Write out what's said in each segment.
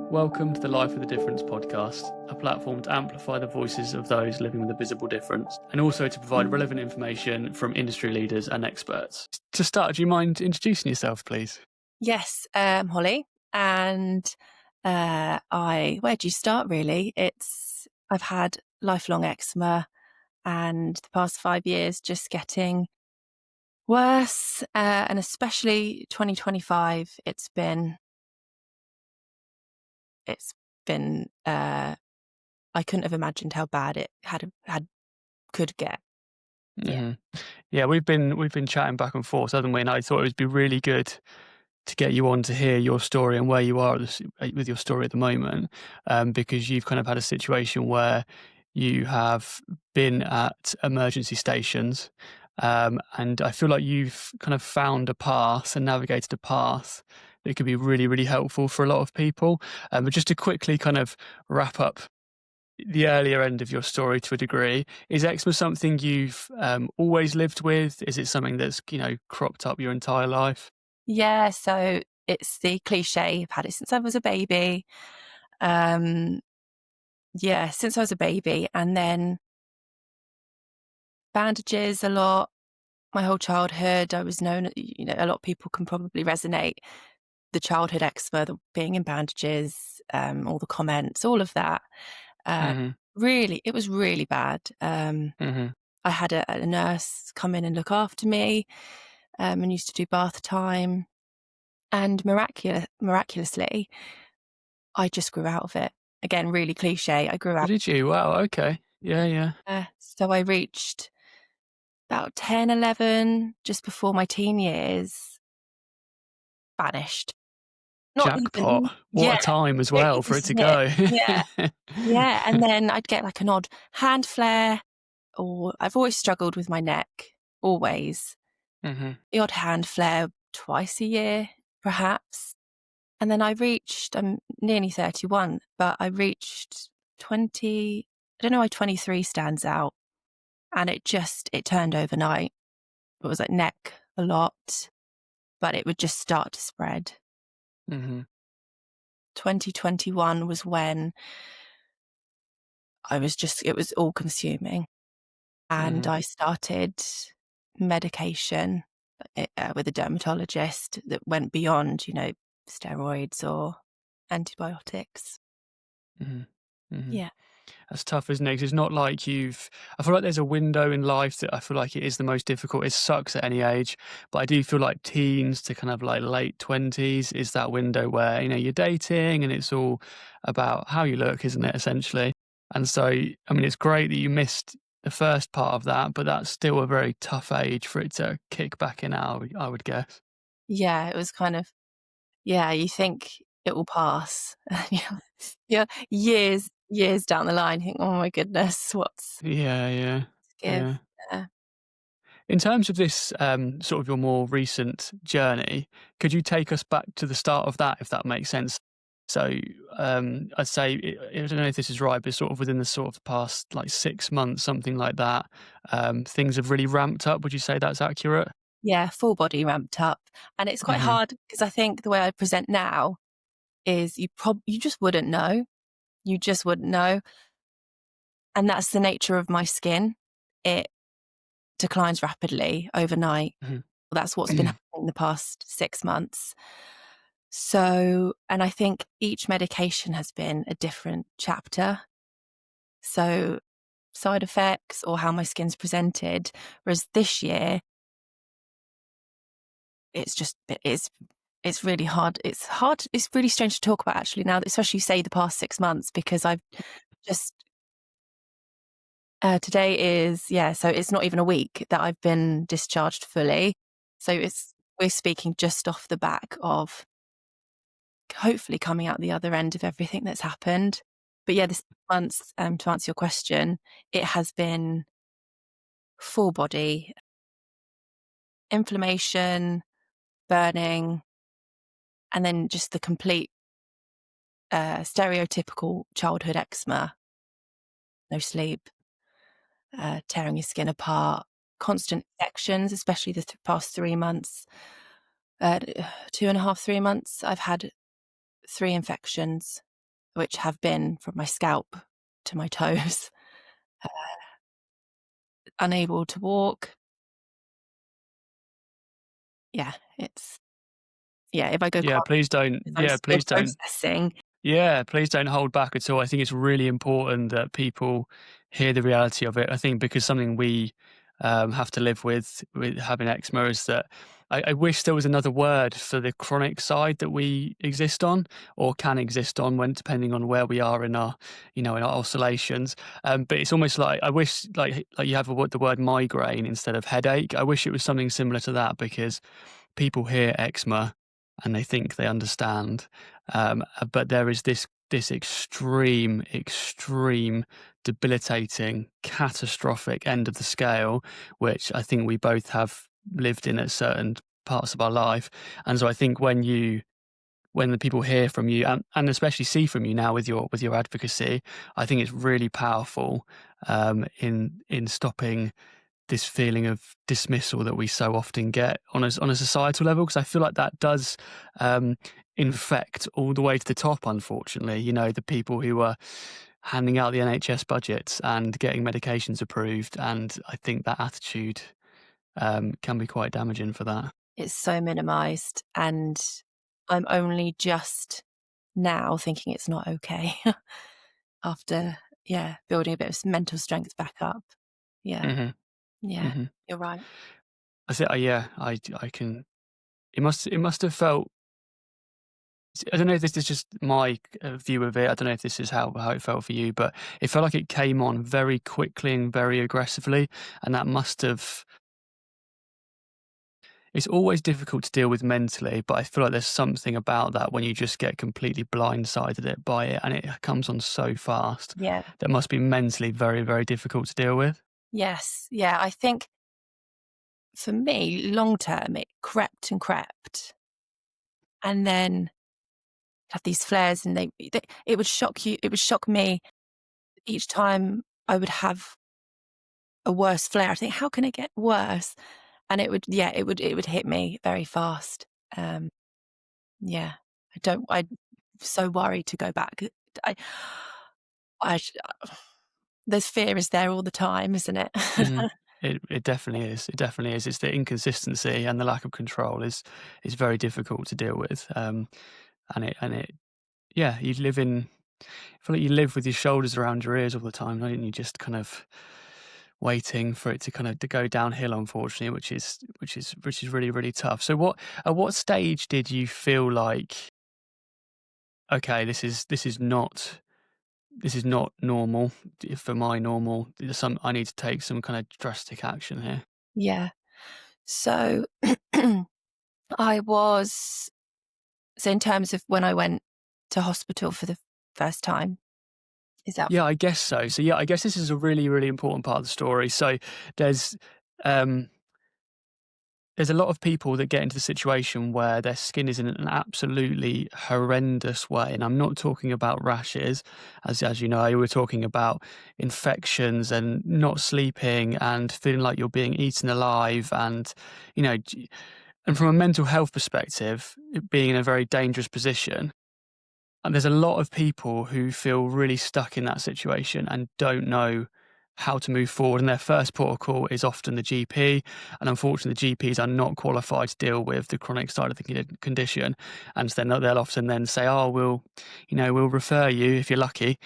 Welcome to the Life with a Difference podcast, a platform to amplify the voices of those living with a visible difference and also to provide relevant information from industry leaders and experts. To start, do you mind introducing yourself, please? Yes, Holly, and where do you start really? I've had lifelong eczema and the past 5 years just getting worse, and especially 2025, it's been I couldn't have imagined how bad it could get. Yeah. hmm Yeah, we've been chatting back and forth, haven't we? And I thought it would be really good to get you on to hear your story and where you are with your story at the moment, because you've kind of had a situation where you have been at emergency stations, and I feel like you've kind of found a path and navigated a path that could be really, really helpful for a lot of people. But just to quickly kind of wrap up the earlier end of your story to a degree, is eczema something you've always lived with? Is it something that's cropped up your entire life? Yeah, so it's the cliche. I've had it since I was a baby. Um, yeah, since I was a baby, and then bandages a lot. My whole childhood, I was known, a lot of people can probably resonate. The childhood eczema, being in bandages, all the comments, all of that. Uh, hmm Really, it was really bad. hmm I had a nurse come in and look after me, and used to do bath time. And miraculously, I just grew out of it. Again, really cliche. I grew Oh, out. did you? Wow. Okay. Yeah. Yeah. So I reached about 10, 11, just before my teen years, vanished. Not Jackpot. even. What Yeah, a time as yeah, well for this it is to it. go. Yeah, yeah, and then I'd get like an odd hand flare, or I've always struggled with my neck, always. hmm The odd hand flare twice a year, perhaps. And then I'm nearly 31, but I reached 20, I don't know why 23 stands out, and it turned overnight. It was like neck a lot, but it would just start to spread. hmm 2021 was when it was all consuming. And hmm I started medication with a dermatologist that went beyond, steroids or antibiotics. hmm hmm Yeah. That's tough, isn't it? 'Cause it's not like I feel like there's a window in life that I feel like it is the most difficult. It sucks at any age, but I do feel like teens to kind of like late 20s is that window where, you're dating and it's all about how you look, isn't it, essentially? And so, I mean, it's great that you missed the first part of that, but that's still a very tough age for it to kick back in at, I would guess. Yeah, it was kind of, yeah, you think it will pass. Yeah. Yeah, years down the line, you think, "Oh my goodness, what's Yeah, yeah, to give?" yeah. Yeah. In terms of this, sort of your more recent journey, could you take us back to the start of that, if that makes sense? So, I'd say, I don't know if this is right, but sort of within the sort of past like 6 months, something like that, things have really ramped up. Would you say that's accurate? Yeah, full body ramped up, and it's quite hmm hard because I think the way I present now is you just wouldn't know. You just wouldn't know, and that's the nature of my skin. It declines rapidly overnight. Well, that's what's been hmm happening the past 6 months. So, and I think each medication has been a different chapter. So, side effects or how my skin's presented. Whereas this year, it's just it's really hard. It's hard. It's really strange to talk about actually now, especially say the past 6 months, because I've just today is, yeah. So it's not even a week that I've been discharged fully. So we're speaking just off the back of hopefully coming out the other end of everything that's happened. But yeah, this months, to answer your question, it has been full body inflammation, burning, and then just the complete stereotypical childhood eczema, no sleep, tearing your skin apart, constant infections, especially the past 3 months, 2.5, 3 months. I've had 3 infections. which have been from my scalp to my toes, unable to walk. Yeah, it's yeah, if I go Yeah, quiet, please don't. I'm Yeah, still please don't. processing. Yeah, please don't hold back at all. I think it's really important that people hear the reality of it. I think because something we have to live with having eczema is that I wish there was another word for the chronic side that we exist on or can exist on when depending on where we are in our, in our oscillations. But it's almost like I wish like you have the word migraine instead of headache. I wish it was something similar to that because people hear eczema and they think they understand. But there is this extreme, debilitating, catastrophic end of the scale, which I think we both have lived in at certain parts of our life. And so I think when the people hear from you and especially see from you now with your advocacy, I think it's really powerful in stopping this feeling of dismissal that we so often get on a societal level, because I feel like that does um, infect all the way to the top. Unfortunately, the people who are handing out the NHS budgets and getting medications approved, and I think that attitude can be quite damaging for that. It's so minimized, and I'm only just now thinking it's not okay after, yeah, building a bit of mental strength back up. Yeah, Hmm. yeah, Hmm. you're right. I think, yeah, I can. It must have felt. I don't know if this is just my view of it. I don't know if this is how it felt for you, but it felt like it came on very quickly and very aggressively, and that must have. It's always difficult to deal with mentally, but I feel like there's something about that when you just get completely blindsided it by it, and it comes on so fast. Yeah. That must be mentally very, very difficult to deal with. Yes. Yeah. I think for me, long term, it crept and crept. And then have these flares, and it would shock you. It would shock me each time I would have a worse flare. I think, how can it get worse? And it would, yeah, it would hit me very fast. Um, yeah. I'm so worried to go back. I, I, sh- there's fear is there all the time, isn't it? Hmm. It definitely is. It definitely is. It's the inconsistency and the lack of control is very difficult to deal with. And it yeah, you live in. I feel like you live with your shoulders around your ears all the time, don't you? Just kind of waiting for it to kind of to go downhill, unfortunately, which is really, really tough. So at what stage did you feel like, okay, this is not normal for my normal. I need to take some kind of drastic action here. Yeah. So I was, so in terms of when I went to hospital for the first time, is that Yeah, I guess so. So yeah, I guess this is a really, really important part of the story. So there's um there's a lot of people that get into the situation where their skin is in an absolutely horrendous way. And I'm not talking about rashes, as you know, we're talking about infections and not sleeping and feeling like you're being eaten alive. And, and from a mental health perspective, it being in a very dangerous position. And there's a lot of people who feel really stuck in that situation and don't know how to move forward. And their first port of call is often the GP. And unfortunately, the GPs are not qualified to deal with the chronic side of the condition. And so they'll often then say, "Oh, we'll refer you if you're lucky."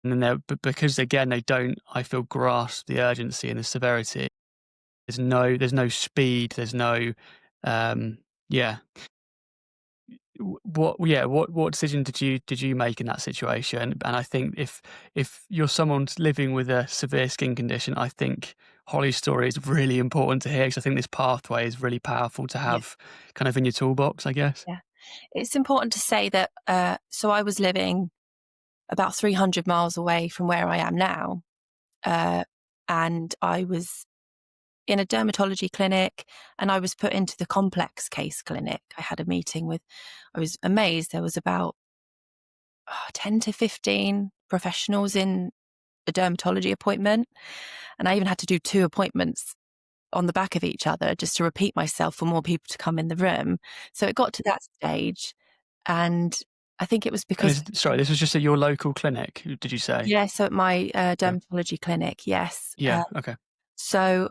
And then because again, they don't, I feel, grasp the urgency and the severity. There's no speed. There's no, yeah. What decision did you make in that situation? And I think if you're someone living with a severe skin condition, I think Holly's story is really important to hear because I think this pathway is really powerful to yeah, have kind of in your toolbox, I guess. yeah. It's important to say that, so I was living about 300 miles away from where I am now, uh, and I was in a dermatology clinic, and I was put into the complex case clinic. I had a meeting with, I was amazed. There was about 10 to 15 professionals in a dermatology appointment. And I even had to do 2 appointments on the back of each other just to repeat myself for more people to come in the room. So it got to that stage, and I think it was And because, sorry, this was just at your local clinic, did you say? yeah, so at my Yeah. dermatology clinic, yes. Yeah, okay. So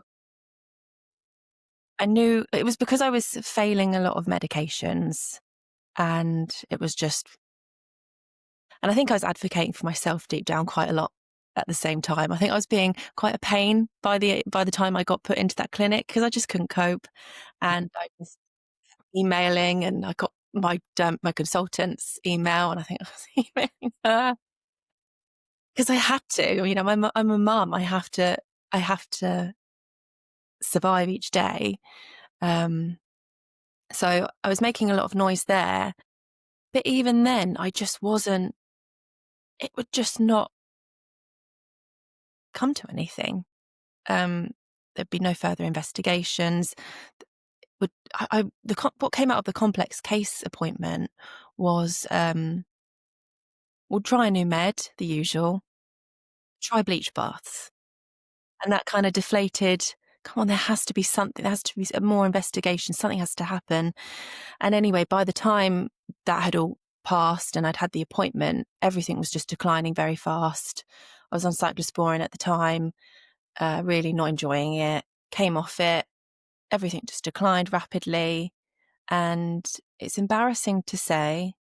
I knew it was because I was failing a lot of medications, and it was just, and I think I was advocating for myself deep down quite a lot at the same time. I think I was being quite a pain by the time I got put into that clinic, because I just couldn't cope, and I was emailing, and I got my consultant's email, and I think I was emailing her because I had to. You know, I'm a mum. I have to survive each day. Um, so I was making a lot of noise there, but even then, I just wasn't. It would just not come to anything. Um, there'd be no further investigations. Would what came out of the complex case appointment was, we'll try a new med, the usual, try bleach baths. And that kind of deflated, come on, there has to be something, there has to be more investigation, something has to happen. And anyway, by the time that had all passed and I'd had the appointment, everything was just declining very fast. I was on cyclosporin at the time, really not enjoying it, came off it, everything just declined rapidly. And it's embarrassing to say,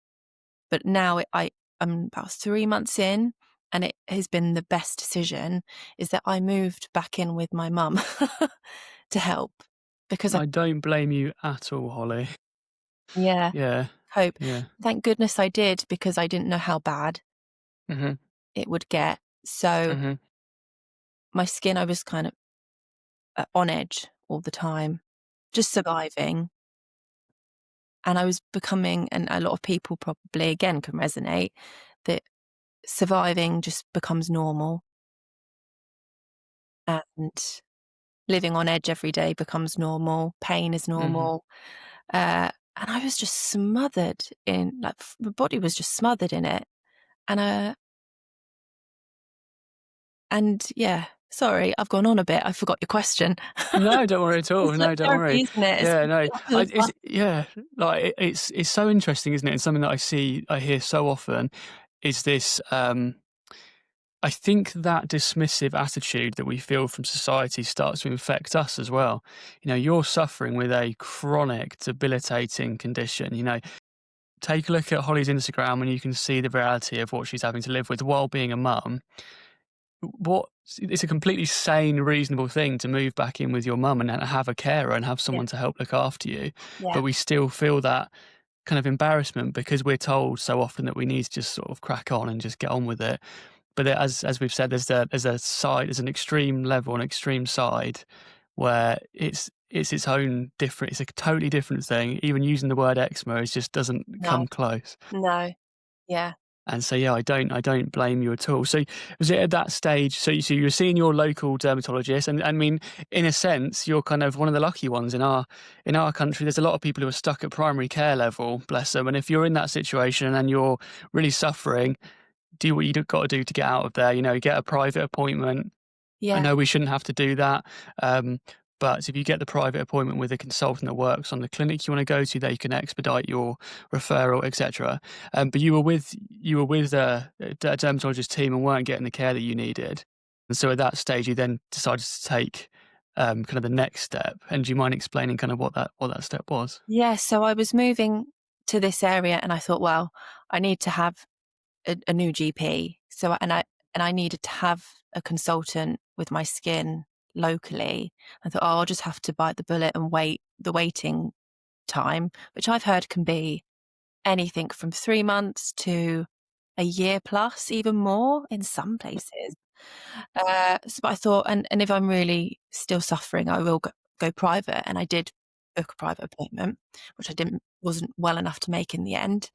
but now I'm about 3 months in, and it has been the best decision, is that I moved back in with my mum to help, because I, I don't blame you at all, Holly. yeah, Yeah, cope. yeah. Thank goodness I did, because I didn't know how bad Mhm, it would get. So mhm. my skin, I was kind of on edge all the time, just surviving. And I was becoming, and a lot of people probably again can resonate, that surviving just becomes normal, and living on edge every day becomes normal. Pain is Mhm. normal. And I was just smothered in, like, my body was just smothered in it. And and yeah, sorry, I've gone on a bit. I forgot your question. No, don't worry at all. It's like No, don't worry. therapy, isn't it? It's Yeah, like no. the It's yeah, like it's so interesting, isn't it? And something that I hear so often is this. I think that dismissive attitude that we feel from society starts to infect us as well. You know, you're suffering with a chronic, debilitating condition. You know, take a look at Holly's Instagram and you can see the reality of what she's having to live with while being a mum. What it's a completely sane, reasonable thing to move back in with your mum and have a carer and have yeah, someone to help look after you. yeah, But we still feel that kind of embarrassment because we're told so often that we need to just sort of crack on and just get on with it. But as we've said, there's an extreme level, an extreme side where it's its own different. It's a totally different thing. Even using the word eczema is just doesn't no, come close. no, yeah, And so, yeah, I don't blame you at all. So, was it at that stage? So you were seeing your local dermatologist, and I mean, in a sense, you're kind of one of the lucky ones in our country. There's a lot of people who are stuck at primary care level, bless them. And if you're in that situation and you're really suffering, do what you've got to do to get out of there. You know, get a private appointment. I yeah, know we shouldn't have to do that. Um, but if you get the private appointment with a consultant that works on the clinic you want to go to, they can expedite your referral, etc. But you were with a dermatologist team and weren't getting the care that you needed. And so at that stage, you then decided to take kind of the next step. And do you mind explaining kind of what that step was? yeah. So I was moving to this area, and I thought, well, I need to have a new GP. And I needed to have a consultant with my skin locally. I thought, oh, I'll just have to bite the bullet and wait the waiting time, which I've heard can be anything from 3 months to a year plus, even more in some places. But I thought, and if I'm really still suffering, I will go private. And I did book a private appointment, which wasn't well enough to make in the end.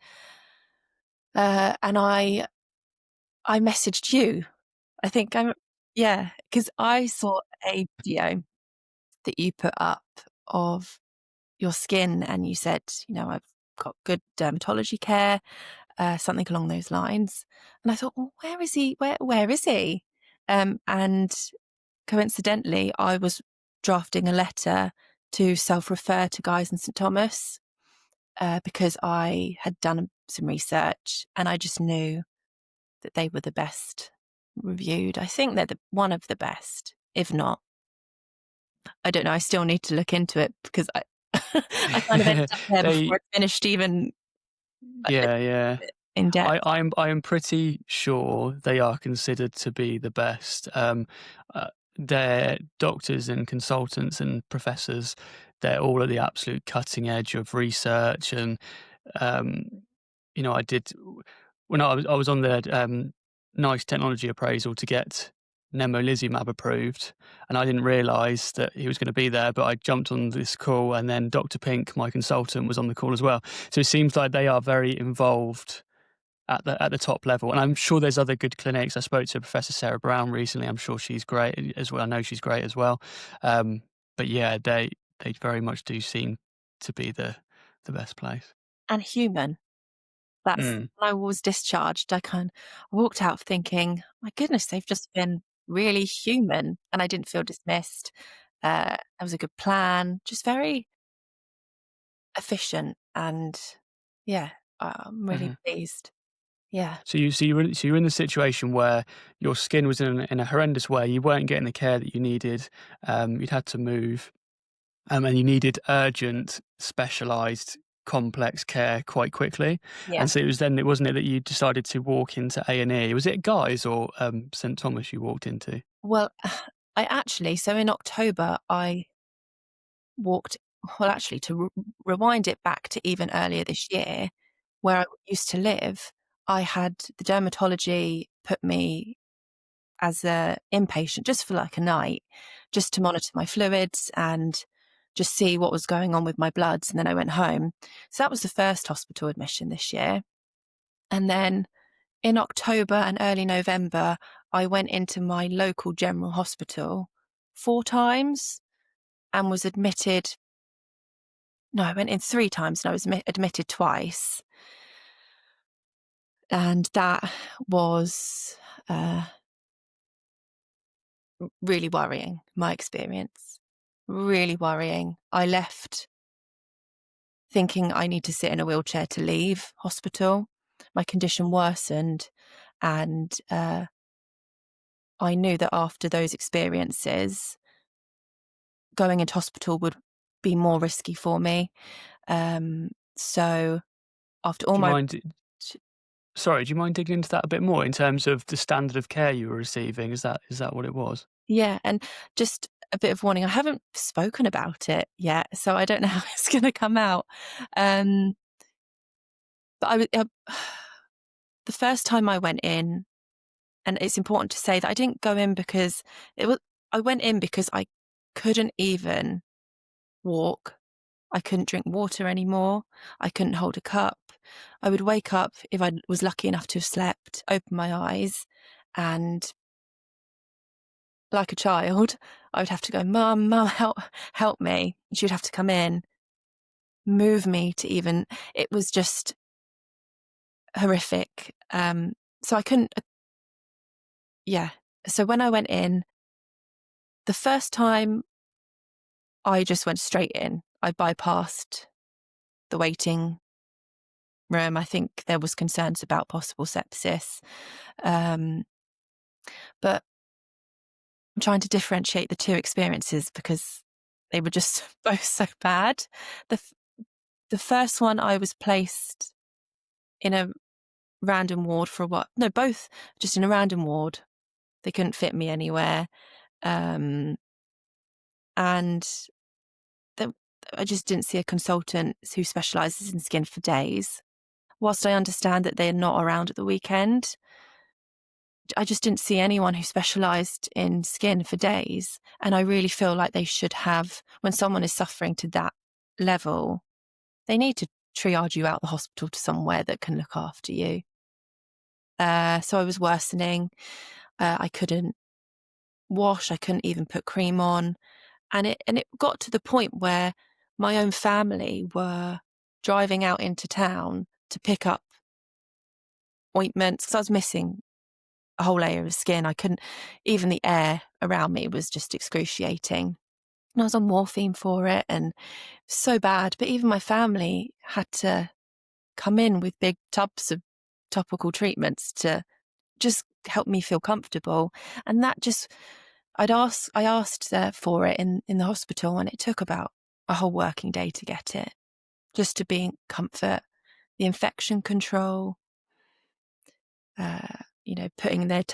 And I messaged you. I think I'm, yeah, because I saw a video that you put up of your skin, and you said, I've got good dermatology care, something along those lines. And I thought, well, where is he? Where is he? And coincidentally, I was drafting a letter to self-refer to Guy's and St Thomas. because I had done some research and I just knew that they were the best reviewed. I think they're one of the best, if not. I don't know. I still need to look into it because I I kind of ended up there before They it finished even yeah, yeah. in depth. I am pretty sure they are considered to be the best. Their doctors and consultants and professors, they're all at the absolute cutting edge of research. And um, I did when I was on the nice technology appraisal to get nemolizumab approved, and I didn't realise that he was going to be there. But I jumped on this call, and then Dr. Pink, my consultant, was on the call as well. So it seems like they are very involved at the top level. And I'm sure there's other good clinics. I spoke to Professor Sarah Brown recently. I'm sure she's great as well. I know she's great as well. But yeah, they very much do seem to be the best place. And human. That's Mm, when I was discharged, I walked out thinking, "My goodness, they've just been really human," and I didn't feel dismissed. There was a good plan, just very efficient, and yeah, I'm really mhm. pleased. Yeah. So you're in the situation where your skin was in a horrendous way. You weren't getting the care that you needed. You'd had to move. And you needed urgent, specialised, complex care quite quickly. Yeah. And so it wasn't it that you decided to walk into A&E? Was it Guy's or St Thomas you walked into? Well, so in October, I walked well, actually, to rewind it back to even earlier this year, where I used to live, I had the dermatology put me as a inpatient just for like a night, just to monitor my fluids and just see what was going on with my bloods, and then I went home. So that was the first hospital admission this year. And then in October and early November, I went into my local general hospital 4 times and was admitted. No, I went in 3 times and I was admitted twice. And that was really worrying, my experience. Really worrying. I left thinking I need to sit in a wheelchair to leave hospital. My condition worsened, and I knew that after those experiences, going into hospital would be more risky for me. So after all Do you my mind Sorry, do you mind digging into that a bit more in terms of the standard of care you were receiving? Is that what it was? yeah, and just a bit of warning, I haven't spoken about it yet, so I don't know how it's gonna come out. Um, but the first time I went in, and it's important to say that I didn't go in because it was I went in because I couldn't even walk. I couldn't drink water anymore. I couldn't hold a cup. I would wake up if I was lucky enough to have slept, open my eyes, and like a child, I would have to go, "Mum, mum, help me." And she would have to come in, move me to even it was just horrific. So I couldn't yeah. So when I went in, the first time I just went straight in. I bypassed the waiting room. I think there was concerns about possible sepsis. Um, but I'm trying to differentiate the two experiences because they were just both so bad. The the first one I was placed in a random ward for a while. No, both just in a random ward. They couldn't fit me anywhere. Um, and the, I just didn't see a consultant who specialises in skin for days. Whilst I understand that they're not around at the weekend, I just didn't see anyone who specialised in skin for days. And I really feel like they should have, when someone is suffering to that level, they need to triage you out the hospital to somewhere that can look after you. So I was worsening. I couldn't wash. I couldn't even put cream on. And it got to the point where my own family were driving out into town to pick up ointments because I was missing a whole layer of skin. I couldn't, even the air around me was just excruciating. and I was on morphine for it, and so bad. But even my family had to come in with big tubs of topical treatments to just help me feel comfortable. And that just, I asked for it in the hospital, and it took about a whole working day to get it, just to be in comfort, the infection control, uh, putting their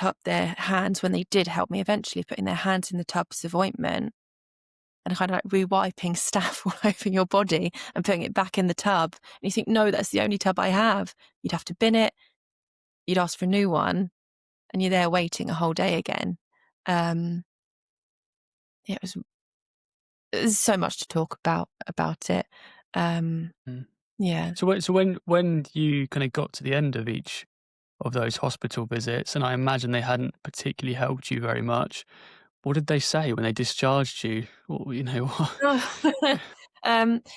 hands, when they did help me eventually, putting their hands in the tubs of ointment and kind of like re-wiping staph all over your body and putting it back in the tub. And you think, no, that's the only tub I have. You'd have to bin it. You'd ask for a new one, and you're there waiting a whole day again. Um, yeah, there's so much to talk about it. Um, Mm. yeah. So when you kind of got to the end of each of those hospital visits, and I imagine they hadn't particularly helped you very much, what did they say when they discharged you? Or, what?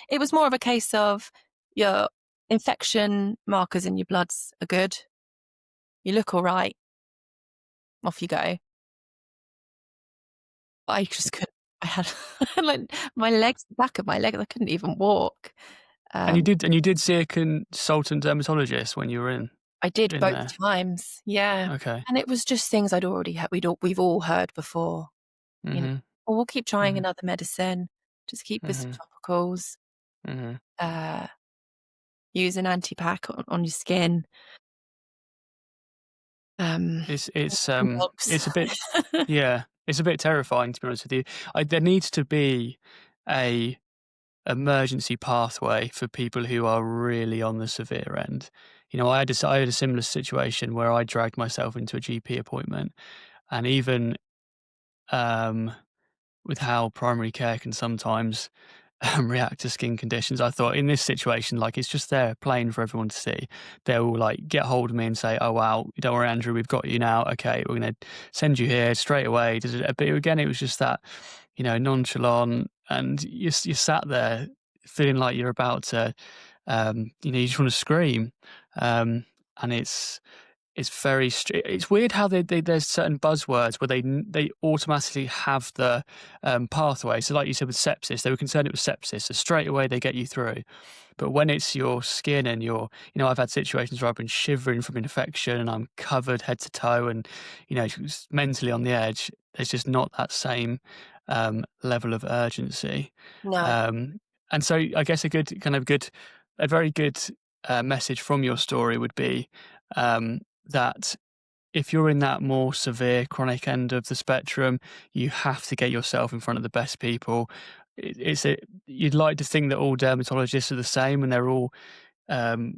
It was more of a case of your infection markers in your bloods are good. You look all right. Off you go. I just couldn't. I had like my legs, the back of my leg. I couldn't even walk. And you Um, did and you did see a consultant dermatologist when you were I did in both there? times. Yeah, Okay. and it was just things I'd already had. We've all heard before. You know, Mhm. well, we'll keep trying Mhm. another medicine. Just keep with some Mhm. topicals. Mhm. Uh, use an anti-pack on your skin. Um, dogs. It's a bit yeah, it's a bit terrifying, to be honest with you. There needs to be a emergency pathway for people who are really on the severe end. I had a similar situation where I dragged myself into a GP appointment, and even, um, with how primary care can sometimes react to skin conditions. I thought in this situation, like it's just there plain for everyone to see. They'll like get hold of me and say, "Oh wow, don't worry, Andrew, we've got you now. Okay, we're going to send you here straight away." But again, it was just that, nonchalant, and you sat there feeling like you're about to, you just want to scream, and it's very it's weird how there's certain buzzwords where they automatically have the, pathway. So like you said with sepsis, they were concerned it was sepsis, so straight away they get you through. But when it's your skin and I've had situations where I've been shivering from infection and I'm covered head to toe and, just mentally on the edge, there's just not that same, level of urgency. No. Um, and so I guess a very good, message from your story would be, that if you're in that more severe chronic end of the spectrum, you have to get yourself in front of the best people. You'd like to think that all dermatologists are the same and they're all,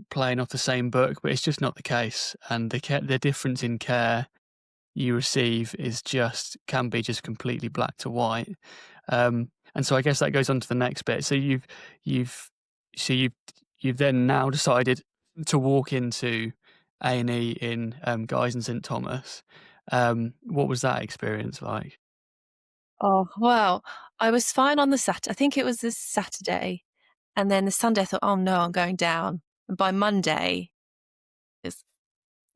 playing off the same book, but it's just not the case. And the difference in care you receive can be just completely black to white. And so I guess that goes on to the next bit. You've so you've then now decided to walk into A&E in, Guy's and St Thomas. What was that experience like? Oh, well, I was fine on the I think it was this Saturday, and then the Sunday I thought, "Oh, no, I'm going down." And by Monday, it's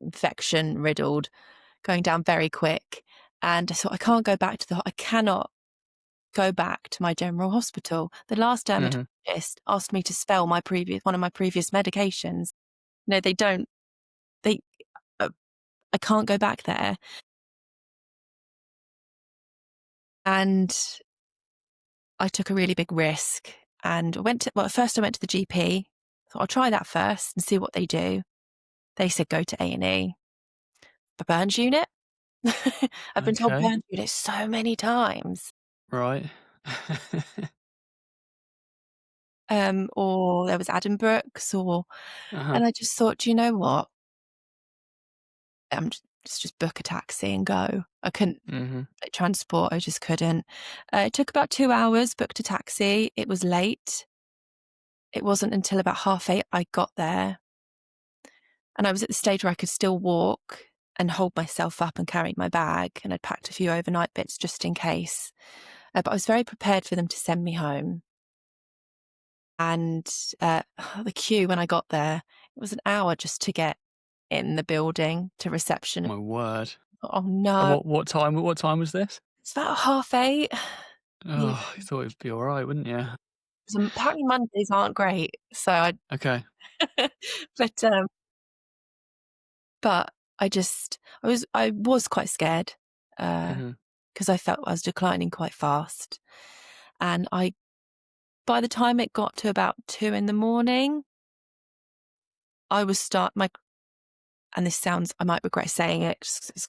infection riddled, going down very quick, and I thought, I cannot go back to my general hospital. The last Mhm. dermatologist asked me to spell one of my previous medications. No, they don't. They uh, I can't go back there. And I took a really big risk, and at first I went to the GP. Thought I'll try that first and see what they do. They said go to A&E. The burns unit. I've been told Okay. burns unit so many times. Right. Or there was Addenbrooke's, Uh-huh. and I just thought, "Do you know what? Let's just book a taxi and go." I couldn't Mhm. like, transport, I just couldn't. It took about 2 hours, booked a taxi. It was late. It wasn't until about 8:30 I got there, and I was at the stage where I could still walk and hold myself up and carry my bag, and I'd packed a few overnight bits just in case. But I was very prepared for them to send me home. And, the queue when I got there, it was an hour just to get in the building to reception. My word. Oh, And no. what time was this? It's about 8:30. Yeah. Oh, you thought it'd be alright, wouldn't you? So apparently Mondays aren't great, so I Okay. but, but I was quite scared, because Mhm. I felt I was declining quite fast, and I by the time it got to about 2 in the morning, I was start my and this sounds I might regret saying it 'cause it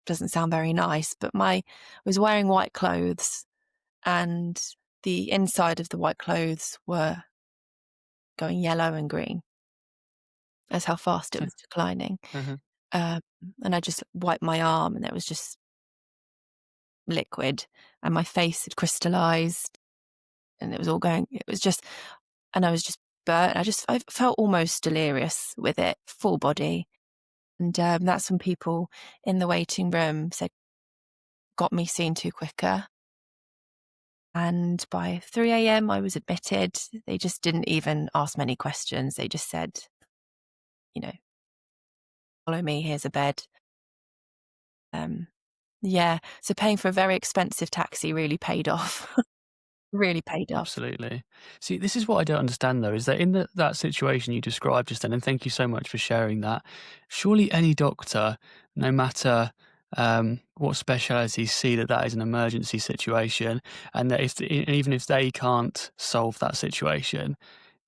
doesn't sound very nice, but I was wearing white clothes, and the inside of the white clothes were going yellow and green. That's how fast it Yeah. was declining. Mhm. Um, and I just wiped my arm, and it was just liquid, and my face had crystallized, and it was all going it was just and I was just burnt. I felt almost delirious with it, full body, and, that's when people in the waiting room said, "Got me seen to quicker." And by 3 AM, I was admitted. They just didn't even ask many questions. They just said, you know, "Follow me, here's a bed." Um, yeah, so paying for a very expensive taxi really paid off. Really paid off. Absolutely. See, this is what I don't understand though, is that in that situation you described just then, and thank you so much for sharing that. Surely any doctor, no matter what specialities, see that that is an emergency situation, and that even if they can't solve that situation,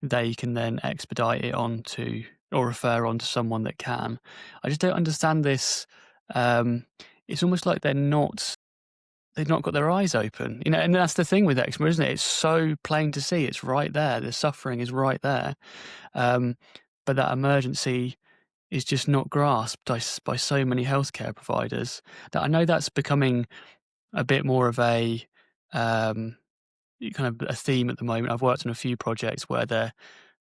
they can then expedite it on to or refer on to someone that can. I just don't understand this. Um, it's almost like they've not got their eyes open, you know, and that's the thing with eczema, isn't it? It's so plain to see. It's right there. The suffering is right there. Um, but that emergency is just not grasped by so many healthcare providers that I know that's becoming a bit more of a kind of a theme at the moment. I've worked on a few projects where they're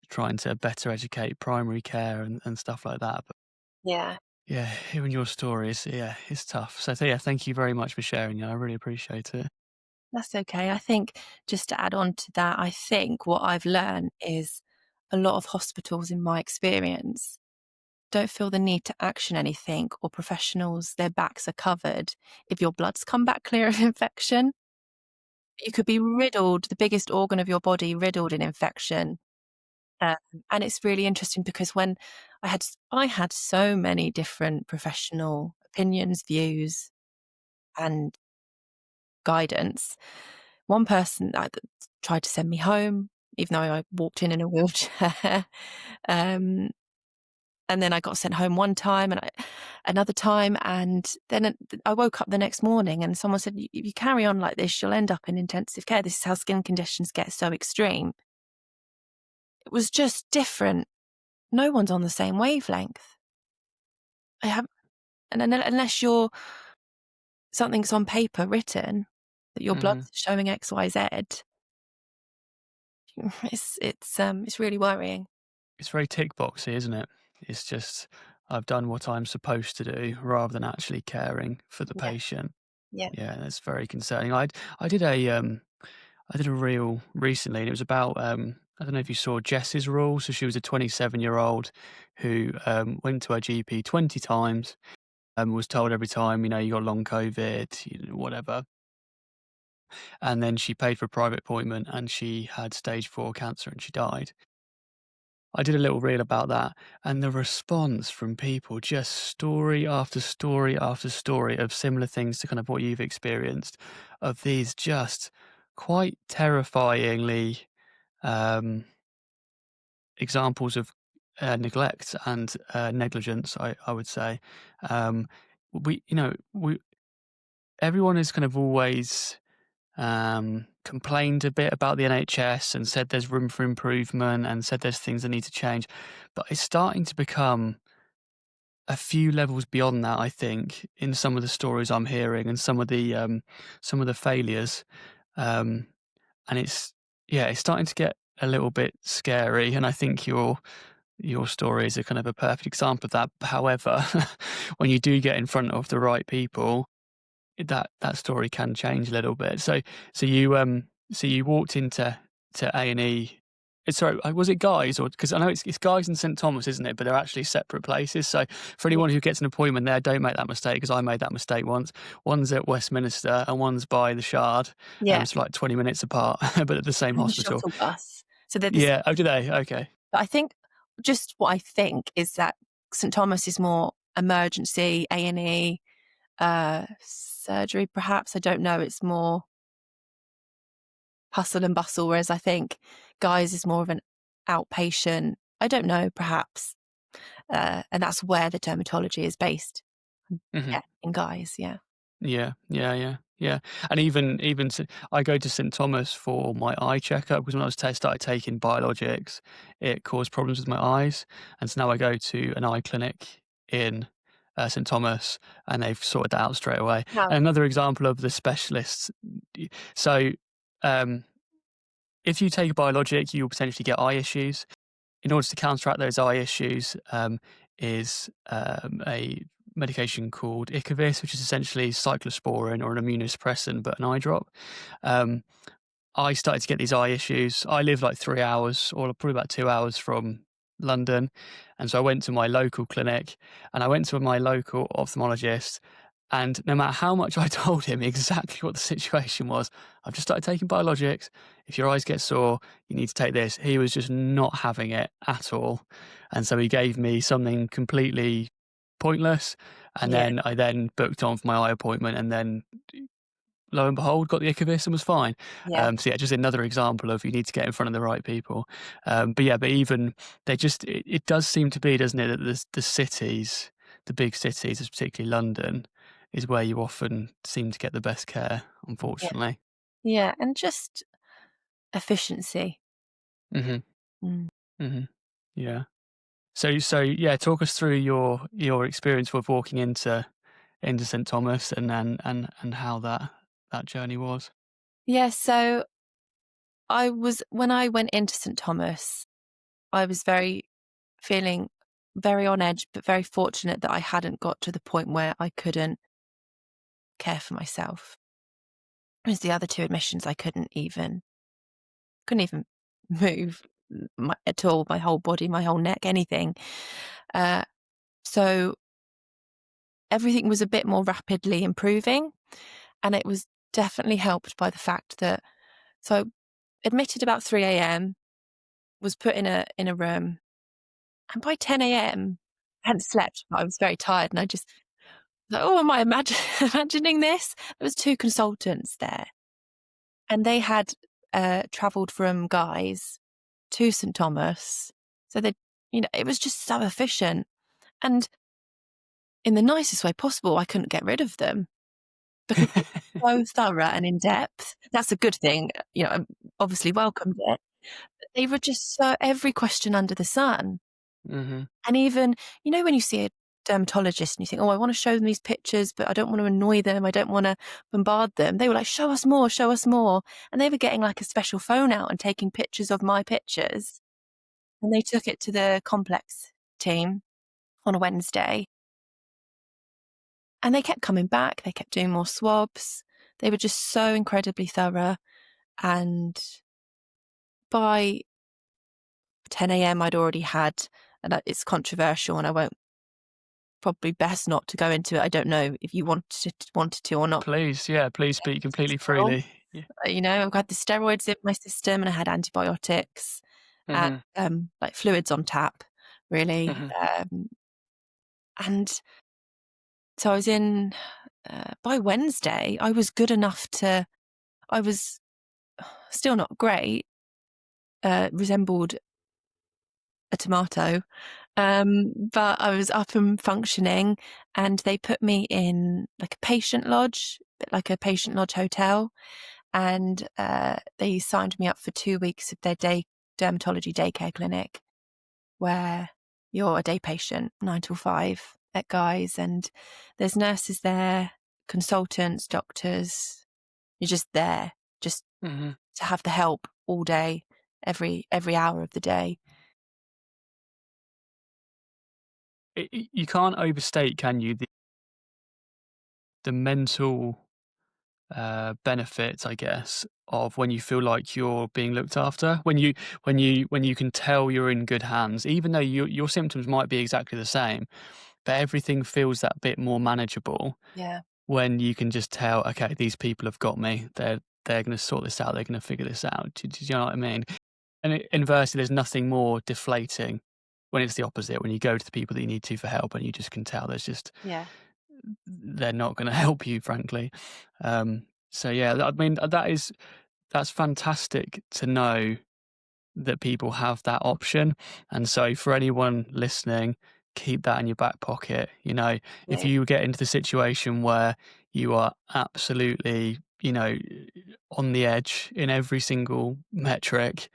trying to better educate primary care and stuff like that. But Yeah, yeah, hearing your story is yeah, it's tough. So yeah, thank you very much for sharing. I really appreciate it. that's okay. I think just to add on to that, I think what I've learned is a lot of hospitals, in my experience, don't feel the need to action anything, or professionals, their backs are covered if your blood's come back clear of infection. You could be riddled, the biggest organ of your body riddled in infection. Um, and it's really interesting because when I had so many different professional opinions, views, and guidance. One person tried to send me home, even though I walked in a wheelchair. um, and then I got sent home one time, and another time, and then I woke up the next morning, and someone said, "If you carry on like this, you'll end up in intensive care. This is how skin conditions get so extreme." It was just different. No one's on the same wavelength. I have, and unless you're something's on paper written that your Mhm. blood's showing X, Y, Z, it's really worrying. It's very tick boxy, isn't it? It's just I've done what I'm supposed to do rather than actually caring for the Yeah, patient. yeah. Yeah, that's very concerning. I did I did a reel recently, and it was about I don't know if you saw Jess's rule. So she was a 27-year-old who went to her GP 20 times and was told every time, you know, you got long COVID, you know, whatever. And then she paid for a private appointment, and she had stage 4 cancer, and she died. I did a little reel about that, and the response from people, just story after story after story of similar things to kind of what you've experienced, of these just quite terrifyingly um, examples of neglect and negligence. I would say you know, everyone is kind of always complained a bit about the NHS and said there's room for improvement and said there's things that need to change. But it's starting to become a few levels beyond that, I think, in some of the stories I'm hearing and some of the failures. Um, and it's yeah, it's starting to get a little bit scary. And I think your story is a kind of a perfect example of that. However, when you do get in front of the right people, that story can change a little bit. So you walked into A&E sorry, was it Guy's, or because I know it's Guy's and St Thomas, isn't it? But they're actually separate places. So for Yeah. anyone who gets an appointment there, don't make that mistake, because I made that mistake once. One's at Westminster and one's by the Shard. Yeah, It's like 20 minutes apart, but at the same and the hospital. shuttle bus. So they're the Yeah. Oh, do they? Okay. but I think just what I think is that St Thomas is more emergency, A&E, surgery perhaps, I don't know, it's more hustle and bustle, whereas I think Guy's is more of an outpatient, I don't know, perhaps, and that's where the dermatology is based. Mhm. Yeah, in Guy's, yeah. Yeah, yeah, yeah, yeah. And I go to St Thomas for my eye checkup, because when I was started taking biologics, it caused problems with my eyes, and so now I go to an eye clinic in St Thomas, and they've sorted that out straight away. Wow. And another example of the specialists. So, um, if you take a biologic, you'll potentially get eye issues. In order to counteract those eye issues, is a medication called Icavis, which is essentially cyclosporin or an immunosuppressant, but an eye drop. Um, I started to get these eye issues. I live like 3 hours, or probably about 2 hours from London, and so I went to my local clinic, and I went to my local ophthalmologist, and no matter how much I told him exactly what the situation was, "I've just started taking biologics. If your eyes get sore, you need to take this." He was just not having it at all, and so he gave me something completely pointless, and Yeah, then I then booked on for my eye appointment, and then lo and behold, got the Icavis and was fine. yeah, So yeah, just another example of you need to get in front of the right people. But yeah, but even it does seem to be, doesn't it, that the cities, the big cities, particularly London, is where you often seem to get the best care, yeah, unfortunately. yeah, and just efficiency. Hmm. Mm. Hmm. Yeah. So yeah, talk us through your experience with walking into St Thomas, and how that journey was. Yeah, so when I went into St Thomas, I was feeling very on edge, but very fortunate that I hadn't got to the point where I care for myself. Whereas the other two admissions, I couldn't even move at all, my whole body, my whole neck, anything. Uh, so everything was a bit more rapidly improving, and it was definitely helped by the fact that so admitted about 3 a.m., was put in a room, and by 10 a.m., I hadn't slept, but I was very tired, and I just like, "Oh, am I imagining this?" There was 2 consultants there, and they had, travelled from Guy's to St Thomas, so they it was just so efficient, and in the nicest way possible, I couldn't get rid of them because they were so thorough and in depth. That's a good thing, I obviously welcomed it. They were just so every question under the sun. Hmm. And even, when you see a dermatologist and you think, "Oh, I wanna show them these pictures, but I don't wanna annoy them, I don't wanna bombard them." They were like, show us more." And they were getting, like, a special phone out and taking pictures of my pictures, and they took it to the complex team on a Wednesday, and they kept coming back, they kept doing more swabs. They were just so incredibly thorough, and by 10 a.m., I'd already had and it's controversial, and I won't probably best not to go into it. I don't know if you wanted to or not. Please, yeah, please speak completely Well, freely. Yeah. I've had the steroids in my system and I had antibiotics and, Mhm, like fluids on tap, really. mhm. And so I was in, by Wednesday, I was good enough I was still not great, resembled a tomato. But I was up and functioning, and they put me in like a patient lodge, bit like a patient lodge hotel, and they signed me up for 2 weeks of their day dermatology daycare clinic, where you're a day patient, 9 till 5 at Guy's, and there's nurses there, consultants, doctors. You're just there, just Mhm. to have the help all day, every hour of the day. You can't overstate, can you, the mental benefits, I guess, of when you feel like you're being looked after. When you can tell you're in good hands, even though your symptoms might be exactly the same, but everything feels that bit more manageable Yeah. when you can just tell, okay, these people have got me. They're going to sort this out. They're going to figure this out. Do you know what I mean? And inversely, there's nothing more deflating when it's the opposite. When you go to the people that you need to for help, and you just can tell there's just Yeah. they're not going to help you, frankly. So yeah, I mean that's fantastic to know that people have that option. And so for anyone listening, keep that in your back pocket. You know, if Yeah. you get into the situation where you are absolutely, on the edge in every single metric,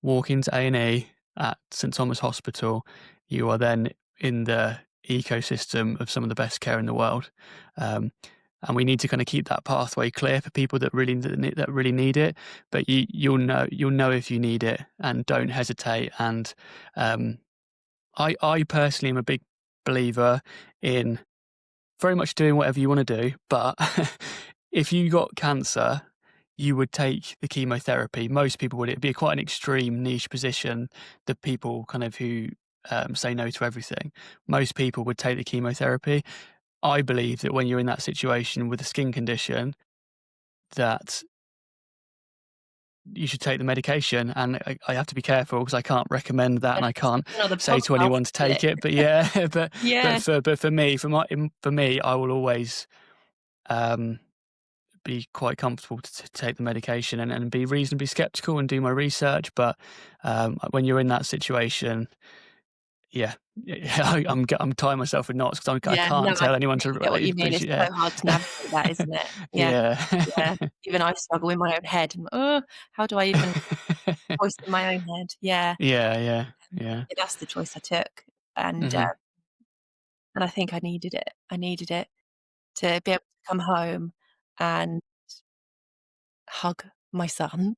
walk into A&E at St Thomas Hospital, you are then in the ecosystem of some of the best care in the world. Um, and we need to kind of keep that pathway clear for people that really need it. But you'll know if you need it, and don't hesitate. And um, I personally am a big believer in very much doing whatever you want to do. But if you got cancer, you would take the chemotherapy. Most people would. It'd be quite an extreme niche position. The people kind of who say no to everything. Most people would take the chemotherapy. I believe that when you're in that situation with a skin condition, that you should take the medication. And I have to be careful because I can't recommend that, and I That's can't another say to podcast, anyone to isn't it? take it. But yeah, but Yeah. for me, I will always um, be quite comfortable to take the medication, and be reasonably skeptical and do my research. But when you're in that situation, yeah, I'm tying myself with knots because I Yeah. No, can't I tell anyone to. completely get what you mean. It's Yeah, so hard to navigate that, isn't it? Yeah. yeah. Yeah. Even I struggle in my own head and, how do I even voice in my own head? Yeah. Yeah, yeah, Um, yeah. yeah, that's the choice I took, and, Mhm, and I think I needed it. I needed it to be able to come home and hug my son.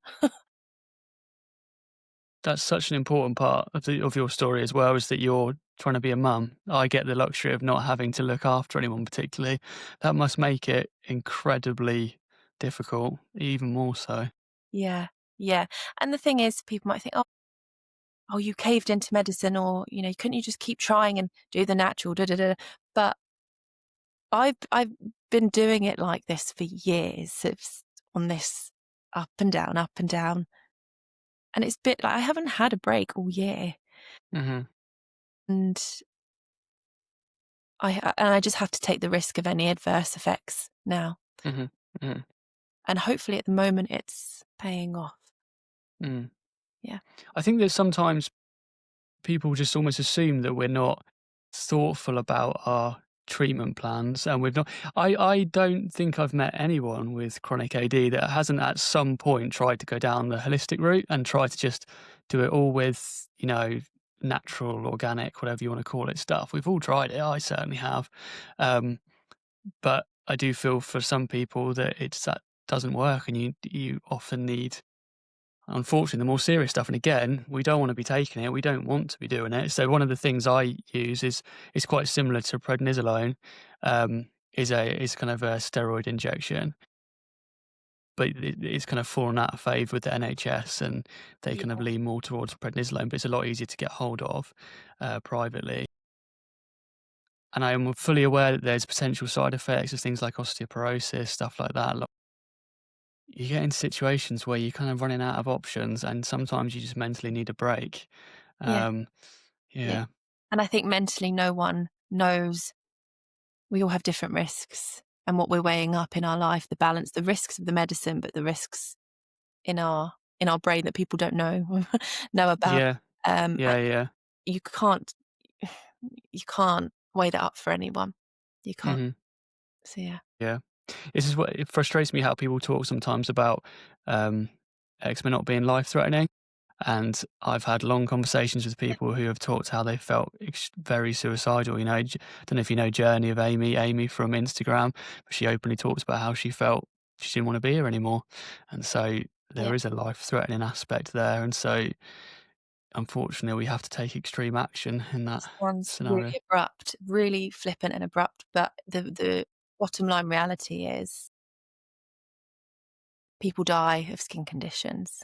that's such an important part of your story as well, is that you're trying to be a mum. I get the luxury of not having to look after anyone particularly. That must make it incredibly difficult, even more so. Yeah, yeah, and the thing is, people might think, "Oh, you caved into medicine," or, "Couldn't you just keep trying and do the natural, da, da, da." But I've been doing it like this for years. It's on this up and down, and it's bit like I haven't had a break all year, Mhm, and I just have to take the risk of any adverse effects now, mhm, mhm, and hopefully at the moment it's paying off. mm. Yeah. I think that sometimes people just almost assume that we're not thoughtful about our treatment plans, and we've not. I don't think I've met anyone with chronic AD that hasn't at some point tried to go down the holistic route and try to just do it all with, natural, organic, whatever you want to call it, stuff. We've all tried it. I certainly have. Um, but I do feel for some people that that doesn't work, and you often need, unfortunately, the more serious stuff. And again, we don't want to be taking it. We don't want to be doing it. So one of the things I use is quite similar to prednisolone. Is kind of a steroid injection, but it's kind of fallen out of favour with the NHS, and they kind of Yeah. lean more towards prednisolone. But it's a lot easier to get hold of privately. And I am fully aware that there's potential side effects of things like osteoporosis, stuff like that. You get in situations where you're kind of running out of options, and sometimes you just mentally need a break. Yeah. Um, Yeah. yeah, And I think mentally no one knows we all have different risks and what we're weighing up in our life, the balance, the risks of the medicine, but the risks in our brain that people don't know know about. yeah, And yeah, yeah. you can't you can't weigh that up for anyone. You can't. Mhm, So yeah. yeah. This is what it frustrates me, how people talk sometimes about um, eczema not being life threatening. And I've had long conversations with people who have talked how they felt very suicidal. Don't know if you know Journey of Amy from Instagram, but she openly talks about how she felt she didn't want to be here anymore. And so Yeah. there is a life threatening aspect there. And so unfortunately, we have to take extreme action in It that sounds scenario. really abrupt, really flippant and abrupt, but the bottom line reality is people die of skin conditions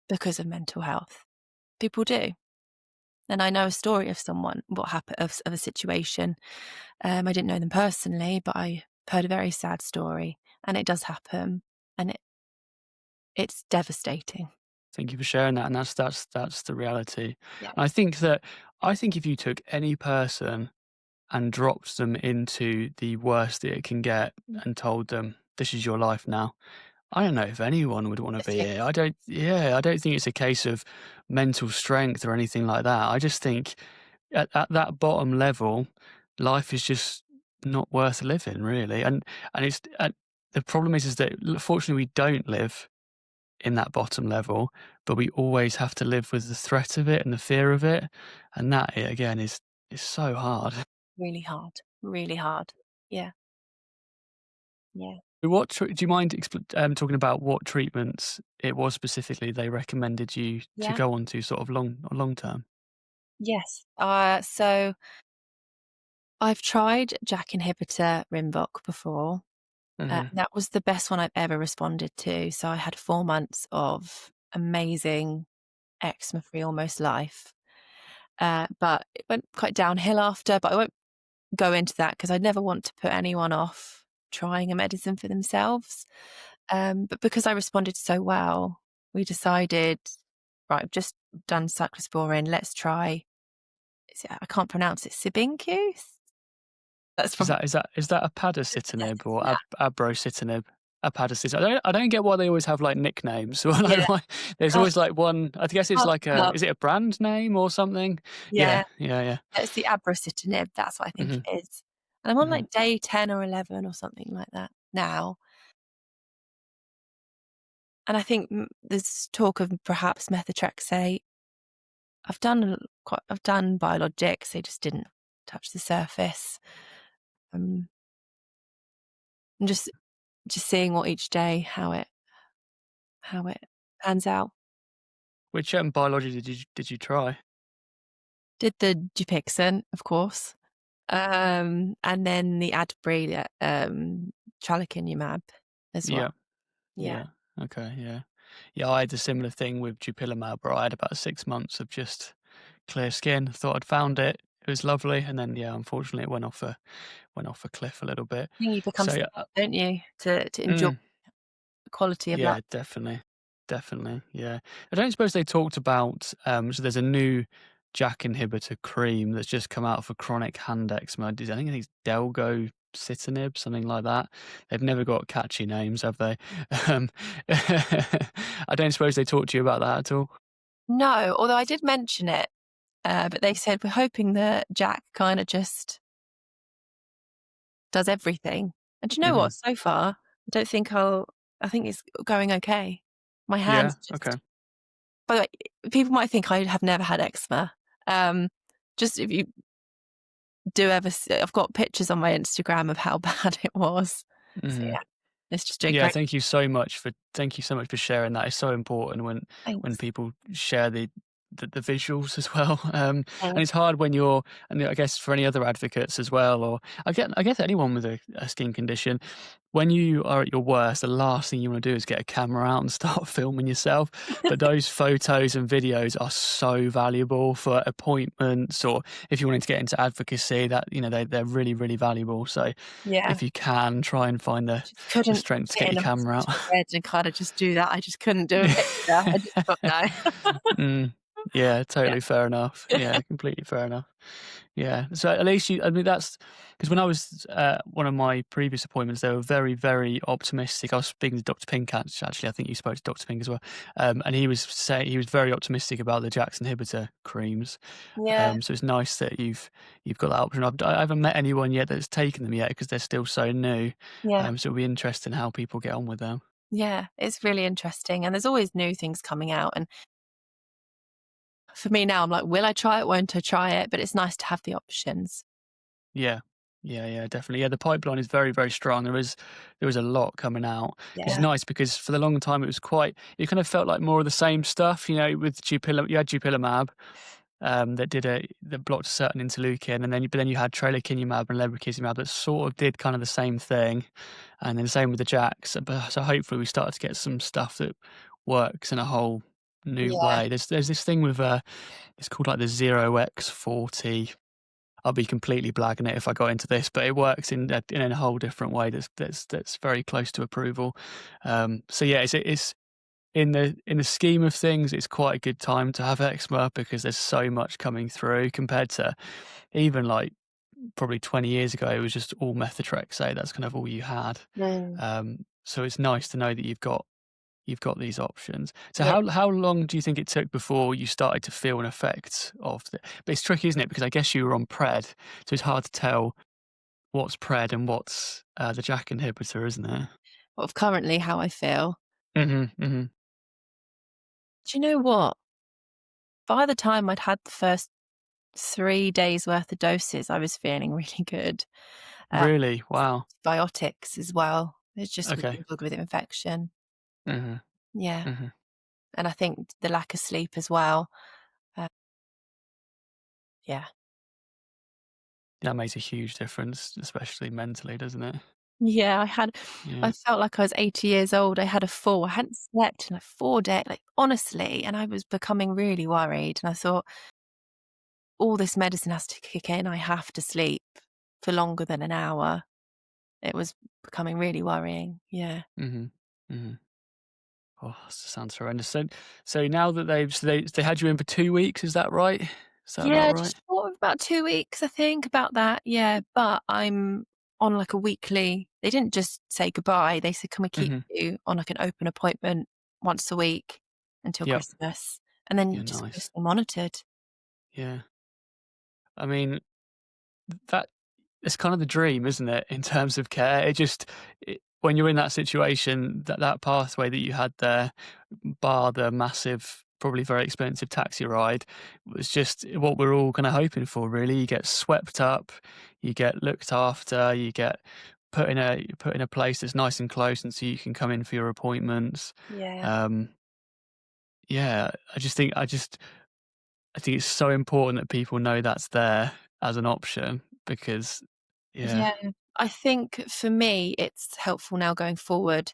because of mental health. People do. And I know a story of someone, what happened, of a situation. I didn't know them personally, but I heard a very sad story, and it does happen, and it's devastating. Thank you for sharing that, and that's the reality. Yeah. And I think if you took any person and dropped them into the worst that it can get and told them, "This is your life now," I don't know if anyone would wanna be here. Yes. I don't think it's a case of mental strength or anything like that. I just think at that bottom level, life is just not worth living, really, and it's and the problem is that fortunately, we don't live in that bottom level, but we always have to live with the threat of it and the fear of it, and that, again, is so hard. Really hard, really hard. Yeah, yeah. Do you mind talking about what treatments it was specifically they recommended you to Yeah, go on to sort of long term? yes. So I've tried JAK inhibitor Rinvoq before, Mhm. and that was the best one I've ever responded to. So I had 4 months of amazing eczema-free almost life. But it went quite downhill after, but I won't go into that because I never want to put anyone off trying a medicine for themselves. But because I responded so well, we decided, right, I've just done cyclosporin, let's try, I can't pronounce it, Sibincu? That's Is probably that yes, upadacitinib or yeah. abrocitinib? Upadacitinib. I don't get why they always have, like, nicknames. Yeah. Why there's Oh, always, like, one I guess it's hard to like come a up. is it a brand name or something? Yeah, Yeah, yeah, yeah. it's the abrocitinib, that's what I think Mhm, it is. And I'm on, mhm. like, day 10 or 11 or something like that now, and I think, there's talk of perhaps methotrexate. I've done biologics, they just didn't touch the surface. Um, I'm just seeing what each day, how it pans out. Which, biology did you try? Did the Dupixent, of course, and then the Adbry, tralokinumab as well. Yeah. Yeah. Yeah. Okay. Yeah. Yeah. I had a similar thing with dupilumab, where I had about 6 months of just clear skin. Thought I'd found it. It was lovely, and then yeah, unfortunately, it went off a cliff a little bit. I think you become So yeah, spoiled, don't you, to enjoy mm, the quality of life. yeah, definitely, definitely, yeah. I don't suppose they talked about. So there's a new JAK inhibitor cream that's just come out for chronic hand eczema. I think it's delgocitinib, something like that. They've never got catchy names, have they? Um, I don't suppose they talked to you about that at all. No, although I did mention it, but they said, "We're hoping that Jack kinda just does everything." And do you know Hmm. what? So far, I think it's going okay. My Yeah. hands just Okay. by the way, people might think I have never had eczema. Um, just if you do ever I've got pictures on my Instagram of how bad it was. So, Hmm. yeah, it's just doing Yeah, great. thank you so much for sharing that. It's so important when Thanks. people share the visuals as well. Yeah. And it's hard when you're, and I guess for any other advocates as well, or I guess anyone with a skin condition, when you are at your worst, the last thing you want to do is get a camera out and start filming yourself. But those photos and videos are so valuable for appointments, or if you wanted to get into advocacy, that they're really really valuable. So Yeah. if you can, try and find Just the couldn't strength to sit get in your a camera out. hospital bed and kinda just do that. I just couldn't do a picture. I just thought, "No." Mm. Yeah, Yeah. totally fair enough. Yeah, completely fair enough. Yeah. So at least I mean, that's because when I was one of my previous appointments, they were very, very optimistic. I was speaking to Dr. Pink, actually. I think you spoke to Dr. Pink as well. And he was very optimistic about the JAK inhibitor creams. Yeah. So it's nice that you've got that option. I haven't met anyone yet that's taken them yet because they're still so new. Yeah. So it'll be interesting how people get on with them. Yeah. It's really interesting, and there's always new things coming out, and for me now, I'm like, "Will I try it? Won't I try it?" But it's nice to have the options. Yeah. Yeah, yeah, definitely. Yeah, the pipeline is very, very strong. There is a lot coming out. It's Yeah. nice because for the long time it kind of felt like more of the same stuff. With you had dupilumab, that blocked a certain interleukin, and then you had tralokinumab and lebrikizumab that sort of did kind of the same thing, and then same with the JAKs. So hopefully we start to get some stuff that works in a whole new Yeah. way. There's this thing with it's called like the 0x40. I'll be completely blagging it if I got into this, but it works in a whole different way that's very close to approval. So yeah, it's in the scheme of things, it's quite a good time to have eczema because there's so much coming through compared to even like probably 20 years ago, it was just all methotrexate. That's kind of all you had. Mm. So it's nice to know that you've got these options. So Yeah. how long do you think it took before you started to feel an effect of the? But it's tricky, isn't it? Because I guess you were on pred, so it's hard to tell what's pred and what's the JAK inhibitor, isn't it? Of currently how I feel. Mhm, mhm. Do you know what? By the time I'd had the first 3 days worth of doses, I was feeling really good. Uh, Really? Wow. Antibiotics as well. It's just Okay. good with infection. Mhm, Yeah, mhm. and I think the lack of sleep as well. Uh, yeah. That makes a huge difference, especially mentally, doesn't it? Yeah, Yeah. I felt like I was 80 years old. I had a fall. I hadn't slept in like 4 days, like, honestly, and I was becoming really worried, and I thought, "All this medicine has to kick in. I have to sleep for longer than an hour." It was becoming really worrying. Yeah. Mhm, mhm. Oh, sounds horrendous. So now that they had you in for 2 weeks, is that right? Is that about Yeah, right? just short of about 2 weeks, I think, about that, yeah, but I'm on, like, a weekly they didn't just say goodbye, they said, "Can we keep Mhm. you on, like, an open appointment once a week until Yep. Christmas?" And then Yeah, just nice. closely monitored. Yeah. I mean, that it's kind of the dream, isn't it, in terms of care? When you're in that situation, that pathway that you had there, bar the massive, probably very expensive taxi ride, was just what we're all kind of hoping for, really. You get swept up, you get looked after, you get put in a place that's nice and close, and so you can come in for your appointments. Yeah. Um, yeah, I think it's so important that people know that's there as an option because, yeah. Yeah. I think for me, it's helpful now going forward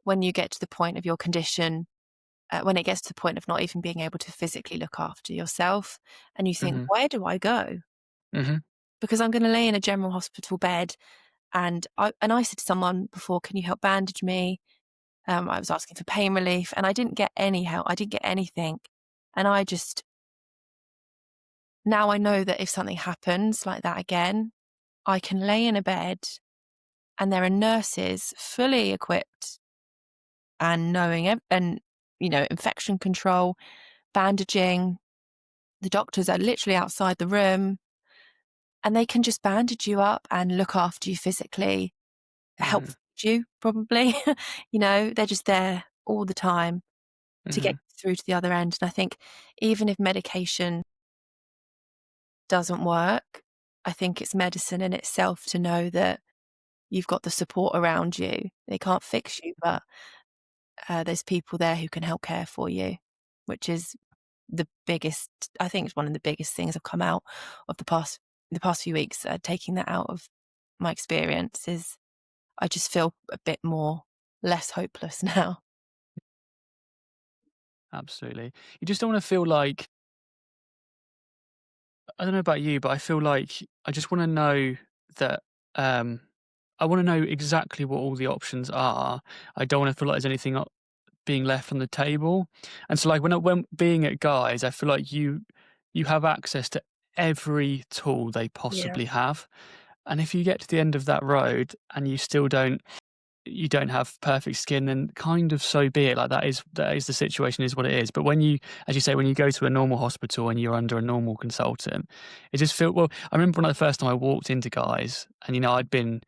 when you get to the point of your condition, when it gets to the point of not even being able to physically look after yourself, and you think, Mhm, "Where do I go?" mhm, Because I'm gonna lay in a general hospital bed. And I said to someone before, "Can you help bandage me?" I was asking for pain relief, and I didn't get any help. I didn't get anything. And I just now I know that if something happens like that again, I can lay in a bed and there are nurses fully equipped and infection control, bandaging. The doctors are literally outside the room and they can just bandage you up and look after you physically, help mhm, feed you probably. They're just there all the time to get mhm, through to the other end. And I think even if medication doesn't work, I think it's medicine in itself to know that you've got the support around you. They can't fix you, but there's people there who can help care for you, which is the biggest. I think it's one of the biggest things I've come out of the past few weeks. Taking that out of my experience is I just feel a bit more less hopeless now. absolutely. You just don't wanna feel like I don't know about you, but I feel like I just wanna know that, um I wanna know exactly what all the options are. I don't wanna feel like there's anything being left on the table. And so, like, when being at Guy's, I feel like you have access to every tool they Yeah. possibly have. And if you get to the end of that road and you don't have perfect skin, then kind of so be it. Like that is the situation, is what it is. But when you, as you say, when you go to a normal hospital and you're under a normal consultant, it just feel well. I remember when the first time I walked into Guy's, and I'd been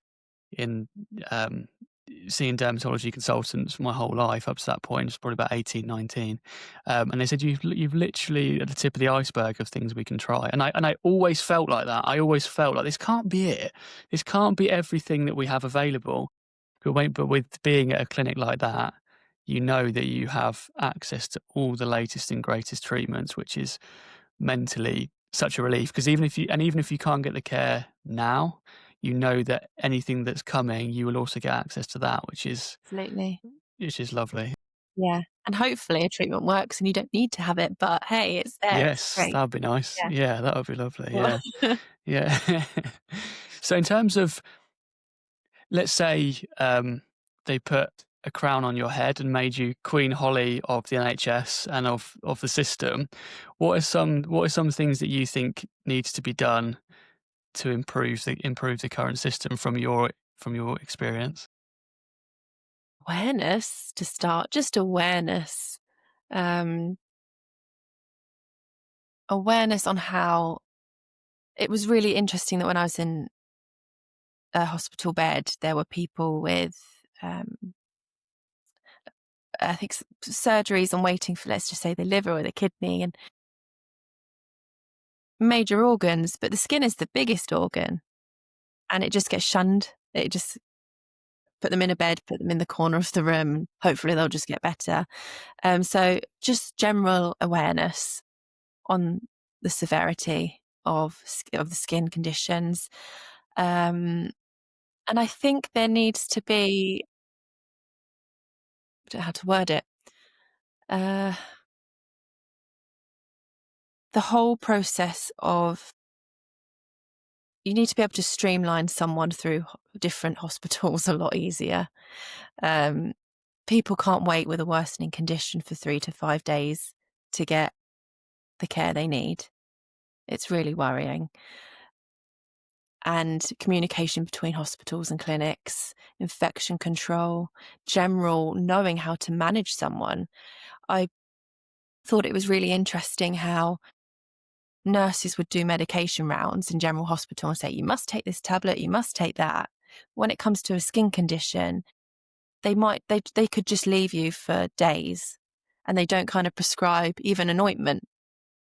in seeing dermatology consultants my whole life up to that point. It's probably about 18, 19, and they said you've literally at the tip of the iceberg of things we can try. And I always felt like that. I always felt like this can't be it. This can't be everything that we have available. But with being at a clinic like that, you know that you have access to all the latest and greatest treatments, which is mentally such a relief, because even if you can't get the care now, you know that anything that's coming, you will also get access to that, Absolutely. which is lovely. Yeah, and hopefully a treatment works and you don't need to have it, but hey, it's there, it's Yes, great. that would be nice. Yeah. Yeah, that would be lovely. Well, Yeah, yeah. So in terms of, let's say, they put a crown on your head and made you Queen Holly of the NHS and of the system. What are some things that you think needs to be done to improve the current system from your experience? awareness to start, just awareness. Um, Awareness on how it was really interesting that when I was in a hospital bed, there were people with, um, I think surgeries and waiting for, let's just say, the liver or the kidney and major organs, but the skin is the biggest organ and it just gets shunned. It just put them in a bed, put them in the corner of the room. Hopefully they'll just get better. So just general awareness on the severity of the skin conditions. Um, and I think there needs to be, I don't know how to word it, uh, the whole process of you need to be able to streamline someone through different hospitals a lot easier. Um, People can't wait with a worsening condition for 3 to 5 days to get the care they need. It's really worrying. And communication between hospitals and clinics, infection control, general knowing how to manage someone. I thought it was really interesting how nurses would do medication rounds in general hospital and say, you must take this tablet, you must take that. When it comes to a skin condition, they could just leave you for days and they don't kind of prescribe even an ointment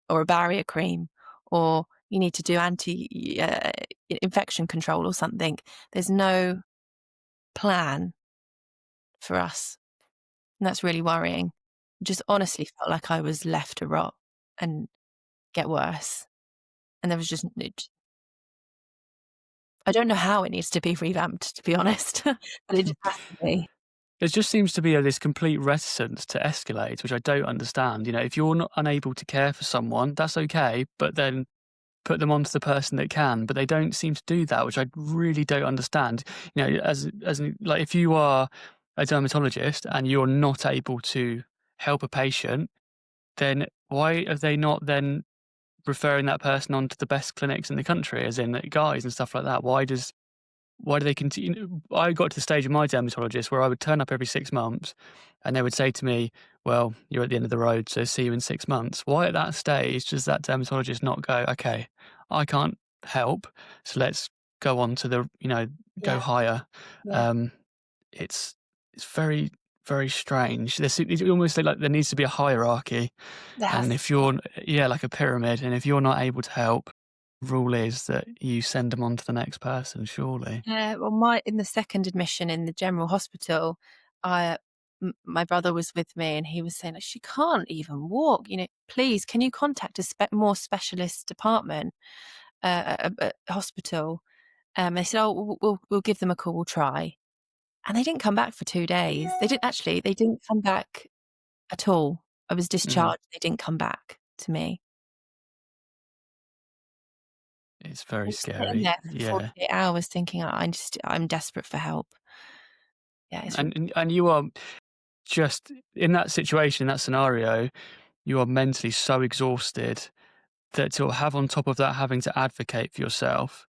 or a barrier cream or you need to do anti infection control or something. There's no plan for us. And that's really worrying. Just honestly felt like I was left to rot and get worse. And there was just, I don't know how it needs to be revamped, to be honest, but it just has to be. There just seems to be this complete reticence to escalate, which I don't understand. You know, if you're not unable to care for someone, that's okay, but then put them onto the person that can. But they don't seem to do that, which I really don't understand. You know, like if you are a dermatologist and you're not able to help a patient, then why are they not then referring that person on to the best clinics in the country, as in guys and stuff like that? Why do they continue? I got to the stage of my dermatologist where I would turn up every 6 months and they would say to me, well, you're at the end of the road, so see you in 6 months. Why at that stage does that dermatologist not go, okay, I can't help, so let's go on to go Yeah, higher? yeah, Um, it's, it's very, very strange. It's almost like there needs to be a hierarchy. there has And to if be. yeah, like a pyramid, and if you're not able to help, rule is that you send them on to the next person, surely. Yeah, well, in the second admission in the general hospital, I my brother was with me and he was saying, like, "She can't even walk, please, can you contact a more specialist department, a hospital?" They said, "Oh, we'll give them a call, we'll try." And they didn't come back for 2 days. They didn't come back at all. I was Mm, discharged, they didn't come back to me. it's very I'm sitting scary. there for Yeah. 48 hours thinking, I'm desperate for help." Yeah, it's And you are just in that situation, in that scenario, you are mentally so exhausted that to have on top of that having to advocate for yourself,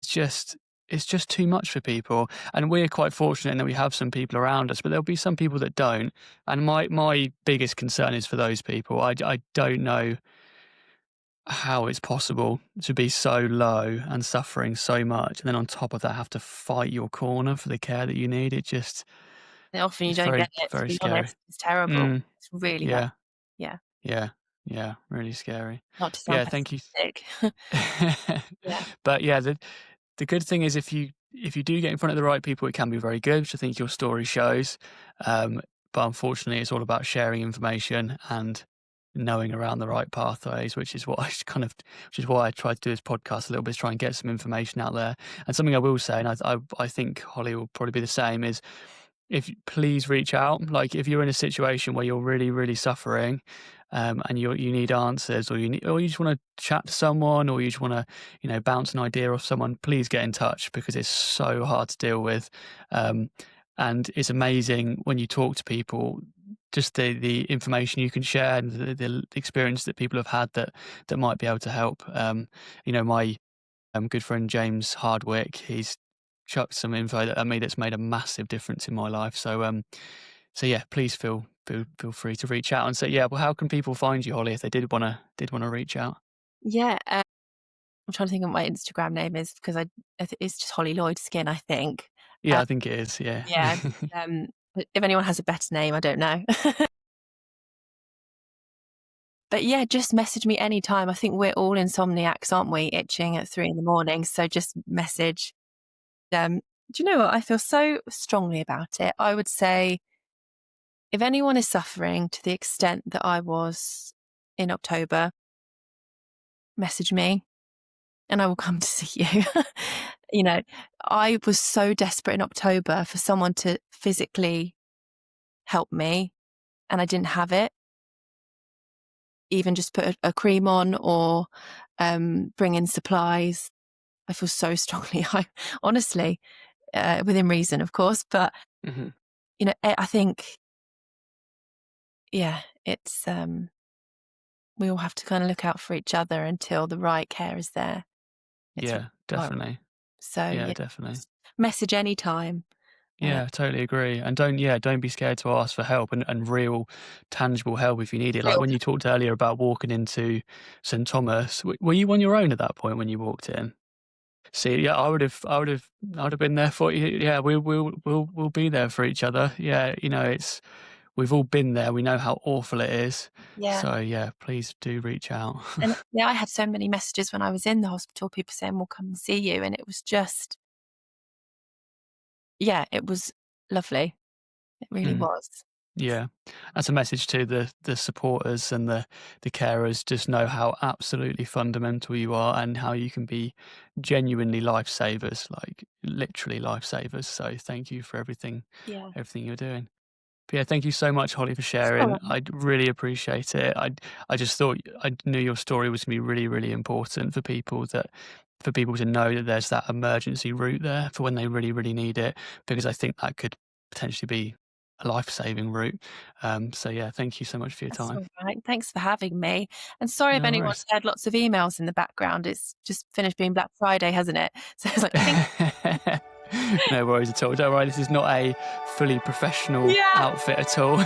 it's just it's just too much for people. And we're quite fortunate in that we have some people around us, but there'll be some people that don't. And my biggest concern is for those people. I don't know how it's possible to be so low and suffering so much, and then on top of that have to fight your corner for the care that you need. And often you It's don't very, get it, to very be scary. honest. It's terrible. Mm, It's really bad. yeah, Yeah. yeah, yeah, really scary. Not to But sound yeah, thank you. pessimistic. Yeah. But yeah, the good thing is if you do get in front of the right people, it can be very good, which I think your story shows. Um, but unfortunately, it's all about sharing information and knowing around the right pathways, which is what which is why I tried to do this podcast a little bit, to try and get some information out there. And something I will say, and I think Holly will probably be the same, is if please reach out. Like if you're in a situation where you're really, really suffering, and you need answers, or you just want to chat to someone, or you just want to, bounce an idea off someone, please get in touch, because it's so hard to deal with. And it's amazing when you talk to people, just the information you can share, and the experience that people have had that might be able to help. My good friend James Hardwick, he's chucked some info at me that's made a massive difference in my life. So yeah, please feel free to reach out and say, yeah. Well, how can people find you, Holly, if they did wanna reach out? Yeah, I'm trying to think of what my Instagram name is because it's just Holly Lloyd Skin, I think. Yeah, Um, I think it is. Yeah. yeah, but if anyone has a better name, I don't know. But yeah, just message me anytime. I think we're all insomniacs, aren't we? Itching at 3 in the morning. So just message. Um, do you know what? I feel so strongly about it. I would say if anyone is suffering to the extent that I was in October, message me and I will come to see you. You know, I was so desperate in October for someone to physically help me and I didn't have it. Even just put a cream on or bring in supplies. I feel so strongly. I honestly, within reason, of course, but Mhm. I think, yeah, it's we all have to kind of look out for each other until the right care is there. It's really Yeah, hard. definitely. So Yeah, yeah, definitely. just message anytime. Uh, Yeah, totally agree. And don't be scared to ask for help, and real tangible help if you need it. Like real. when you talked earlier about walking into St. Thomas, were you on your own at that point when you walked in? See, yeah, I would have been there for you. Yeah, we'll be there for each other. Yeah, we've all been there. We know how awful it is. Yeah. So yeah, please do reach out. And yeah, I had so many messages when I was in the hospital, people saying, "We'll come and see you," and it was just, yeah, it was lovely. It really Mm, was. yeah, that's a message to the supporters and the carers. Just know how absolutely fundamental you are, and how you can be genuinely lifesavers, like literally lifesavers. So thank you for Yeah. everything you're doing. But yeah, thank you so much, Holly, for It's all sharing. right. I really appreciate it. I just thought, I knew your story was gonna be really, really important for people to know that there's that emergency route there for when they really, really need it, because I think that could potentially be a life-saving route. So yeah, thank you so much for your That's time. all right. Thanks for having me. And sorry if No anyone's worries. heard lots of emails in the background. It's just finished being Black Friday, hasn't it? So it's like, think, No worries at all. Don't worry, this is not a fully professional yeah. outfit at all.